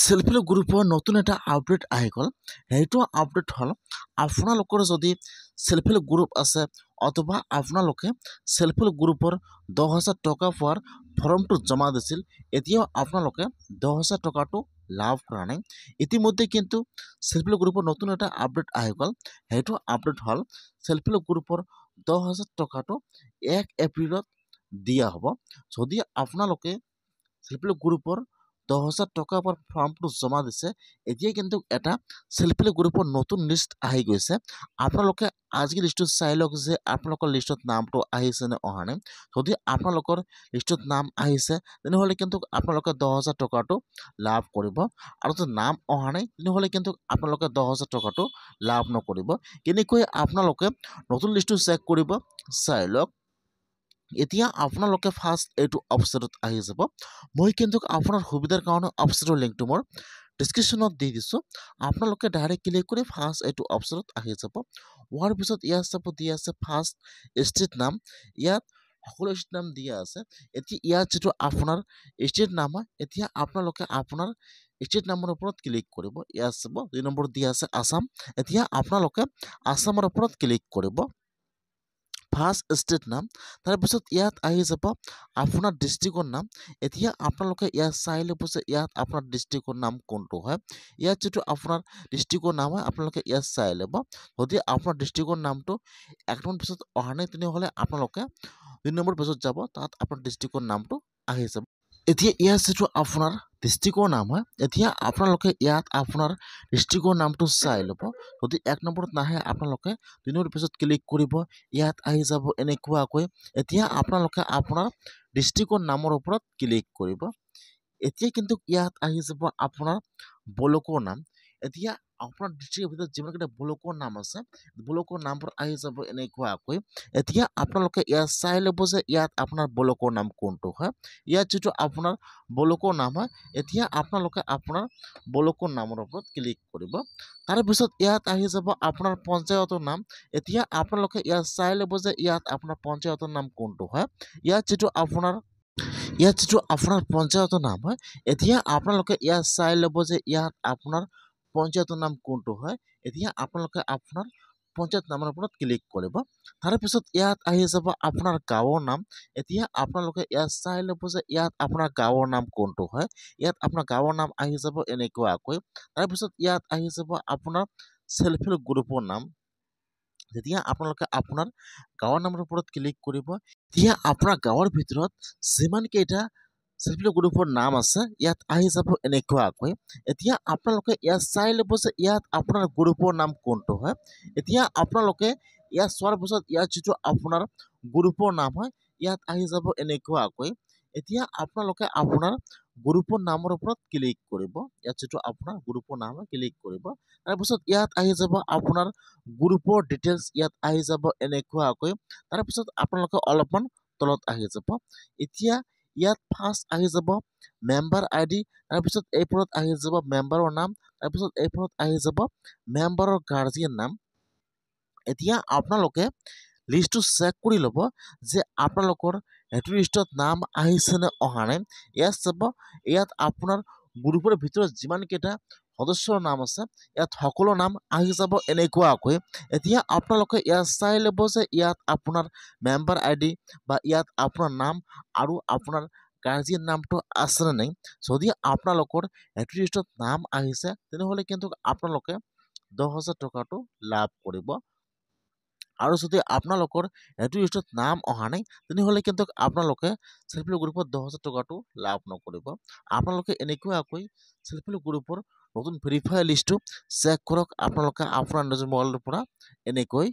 Self help গ্ৰুপৰ নতুন এটা আপডেট আহি গ'ল। সেইটো আপডেট হ'ল আপোনালোকৰ যদি সেলফ হেল্প গ্ৰুপ আছে অথবা আপোনালোকে সেলফ হেল্প গ্ৰুপৰ 10,000 টকা পোৱাৰ ফৰ্মটো জমা দিছিল, এতিয়াও আপোনালোকে 10,000 টকাটো লাভ কৰা নাই। ইতিমধ্যে কিন্তু সেলফ হেল্প গ্ৰুপৰ নতুন এটা আপডেট আহি গ'ল। সেইটো আপডেট হ'ল সেলফ হেল্প গ্ৰুপৰ 10,000 টকাটো 1 এপ্ৰিলত দিয়া হ'ব। যদি আপোনালোকে সেলফ হেল্প গ্ৰুপৰ 10,000 টকা পৰা ফৰ্মটো জমা দিছে, এতিয়া কিন্তু এটা সেলফ হেল্প গ্ৰুপৰ নতুন লিষ্ট আহি গৈছে। আপোনালোকে আজি লিষ্টটো চাই লওক যে আপোনালোকৰ লিষ্টত নামটো আহিছে নে অহা নাই। যদি আপোনালোকৰ লিষ্টত নাম আহিছে তেনেহ'লে কিন্তু আপোনালোকে 10,000 টকাটো লাভ কৰিব, আৰু যদি নাম অহা নাই তেনেহ'লে কিন্তু আপোনালোকে 10,000 টকাটো লাভ নকৰিব। কেনেকৈ আপোনালোকে নতুন লিষ্টটো চেক কৰিব চাই লওক। এতিয়া আপোনালোকে ফাৰ্ষ্ট এইটো ৱেবছাইটত আহি যাব। মই কিন্তু আপোনাৰ সুবিধাৰ কাৰণে ৱেবছাইটৰ লিংকটো মোৰ ডিছক্ৰিপশ্যনত দি দিছোঁ। আপোনালোকে ডাইৰেক্ট ক্লিক কৰি ফাৰ্ষ্ট এইটো ৱেবছাইটত আহি যাব। হোৱাৰ পিছত ইয়াত চাব দিয়া আছে ফাৰ্ষ্ট ষ্ট্ৰীট নাম, ইয়াত সকলো ষ্ট্ৰীট নাম দিয়া আছে। এতিয়া ইয়াত যিটো আপোনাৰ ষ্ট্ৰীট নাম হয়, এতিয়া আপোনালোকে আপোনাৰ ষ্ট্ৰীট নামৰ ওপৰত ক্লিক কৰিব। ইয়াত চাব 2 নম্বৰ দিয়া আছে আছাম। এতিয়া আপোনালোকে আছামৰ ওপৰত ক্লিক কৰিব। ফাৰ্ষ্ট ষ্টেট নাম, তাৰপিছত ইয়াত আহি যাব আপোনাৰ ডিষ্ট্ৰিক্টৰ নাম। এতিয়া আপোনালোকে ইয়াত চাই ল'ব যে ইয়াত আপোনাৰ ডিষ্ট্ৰিক্টৰ নাম কোনটো হয়। ইয়াত যিটো আপোনাৰ ডিষ্ট্ৰিক্টৰ নাম হয় আপোনালোকে ইয়াত চাই ল'ব। যদি আপোনাৰ ডিষ্ট্ৰিক্টৰ নামটো 1 নম্বৰ পিছত অহা নাই তেনেহ'লে আপোনালোকে 2 নম্বৰ পেজত যাব, তাত আপোনাৰ ডিষ্ট্ৰিক্টৰ নামটো আহি যাব। এতিয়া ইয়াত যিটো আপোনাৰ ডিষ্ট্ৰিক্টৰ নাম হয়, এতিয়া আপোনালোকে ইয়াত আপোনাৰ ডিষ্ট্ৰিক্টৰ নামটো চাই ল'ব। যদি 1 নম্বৰত নাহে আপোনালোকে 2 নম্বৰ পেজত ক্লিক কৰিব, ইয়াত আহি যাব এনেকুৱাকৈ। এতিয়া আপোনালোকে আপোনাৰ ডিষ্ট্ৰিক্টৰ নামৰ ওপৰত ক্লিক কৰিব। এতিয়া কিন্তু ইয়াত আহি যাব আপোনাৰ ব্লকৰ নাম। এতিয়া আপোনাৰ ডিষ্ট্ৰিক্টৰ ভিতৰত যিমানকেইটা ব্লকৰ নাম আছে, ব্লকৰ নামবোৰ আহি যাব এনেকুৱাকৈ। এতিয়া আপোনালোকে ইয়াত চাই ল'ব যে ইয়াত আপোনাৰ ব্লকৰ নাম কোনটো হয়। ইয়াত যিটো আপোনাৰ ব্লকৰ নাম হয়, এতিয়া আপোনালোকে আপোনাৰ ব্লকৰ নামৰ ওপৰত ক্লিক কৰিব। তাৰপিছত ইয়াত আহি যাব আপোনাৰ পঞ্চায়তৰ নাম। এতিয়া আপোনালোকে ইয়াত চাই ল'ব যে ইয়াত আপোনাৰ পঞ্চায়তৰ নাম কোনটো হয়। ইয়াত যিটো আপোনাৰ পঞ্চায়তৰ নাম হয়, এতিয়া আপোনালোকে ইয়াত চাই ল'ব যে ইয়াত আপোনাৰ পঞ্চায়তৰ নাম কোনটো হয়। এতিয়া আপোনালোকে আপোনাৰ পঞ্চায়ত নামৰ ওপৰত ক্লিক কৰিব। তাৰপিছত ইয়াত আহি যাব আপোনাৰ গাঁৱৰ নাম। এতিয়া আপোনালোকে ইয়াত চাই ল'ব যে ইয়াত আপোনাৰ গাঁৱৰ নাম কোনটো হয়। ইয়াত আপোনাৰ গাঁৱৰ নাম আহি যাব এনেকুৱাকৈ। তাৰপিছত ইয়াত আহি যাব আপোনাৰ সেলফ হেল্প গ্ৰুপৰ নাম। যেতিয়া আপোনালোকে আপোনাৰ গাঁৱৰ নামৰ ওপৰত ক্লিক কৰিব, এতিয়া আপোনাৰ গাঁৱৰ ভিতৰত যিমানকেইটা সেলফ হেল্প গ্ৰুপৰ নাম আছে ইয়াত আহি যাব এনেকুৱাকৈ। এতিয়া আপোনালোকে ইয়াত চাই ল'ব যে ইয়াত আপোনাৰ গ্ৰুপৰ নাম কোনটো হয়। এতিয়া আপোনালোকে ইয়াত চোৱাৰ পিছত ইয়াত যিটো আপোনাৰ গ্ৰুপৰ নাম হয় ইয়াত আহি যাব এনেকুৱাকৈ। এতিয়া আপোনালোকে আপোনাৰ গ্ৰুপৰ নামৰ ওপৰত ক্লিক কৰিব। ইয়াত যিটো আপোনাৰ গ্ৰুপৰ নাম হয় ক্লিক কৰিব। তাৰপিছত ইয়াত আহি যাব আপোনাৰ গ্ৰুপৰ ডিটেইলছ, ইয়াত আহি যাব এনেকুৱাকৈ। তাৰপিছত আপোনালোকে অলপমান তলত আহি যাব। এতিয়া ইয়াত ফাৰ্ষ্ট আহি যাব মেম্বাৰ ID, তাৰপিছত এইবোৰত আহি যাব মেম্বাৰৰ নাম, তাৰপিছত এইবোৰত আহি যাব মেম্বাৰৰ গাৰ্জিয়ান নাম। এতিয়া আপোনালোকে লিষ্টটো চেক কৰি ল'ব যে আপোনালোকৰ সেইটো লিষ্টত নাম আহিছে নে অহা নাই। ইয়াত চাব, ইয়াত আপোনাৰ গ্ৰুপৰ ভিতৰত যিমানকেইটা সদস্যৰ নাম আছে ইয়াত সকলো নাম আহি যাব এনেকুৱাকৈ। এতিয়া আপোনালোকে ইয়াত চাই ল'ব যে ইয়াত আপোনাৰ মেম্বাৰ ID বা ইয়াত আপোনাৰ নাম আৰু আপোনাৰ গাৰ্জিয়ান নামটো আছেনে নাই। যদি আপোনালোকৰ সেইটো লিষ্টত নাম আহিছে তেনেহ'লে কিন্তু আপোনালোকে 10,000 টকাটো লাভ কৰিব। আৰু যদি আপোনালোকৰ সেইটো লিষ্টত নাম অহা নাই তেনেহ'লে কিন্তু আপোনালোকে সেলফ হেল্প গ্ৰুপত 10,000 টকাটো লাভ নকৰিব। আপোনালোকে এনেকুৱাকৈ সেলফ হেল্প গ্ৰুপৰ নতুন ভেৰিফাই লিষ্টটো চেক কৰক। আপোনালোকে আপোনাৰ নিজৰ মোবাইলৰ পৰা এনেকৈ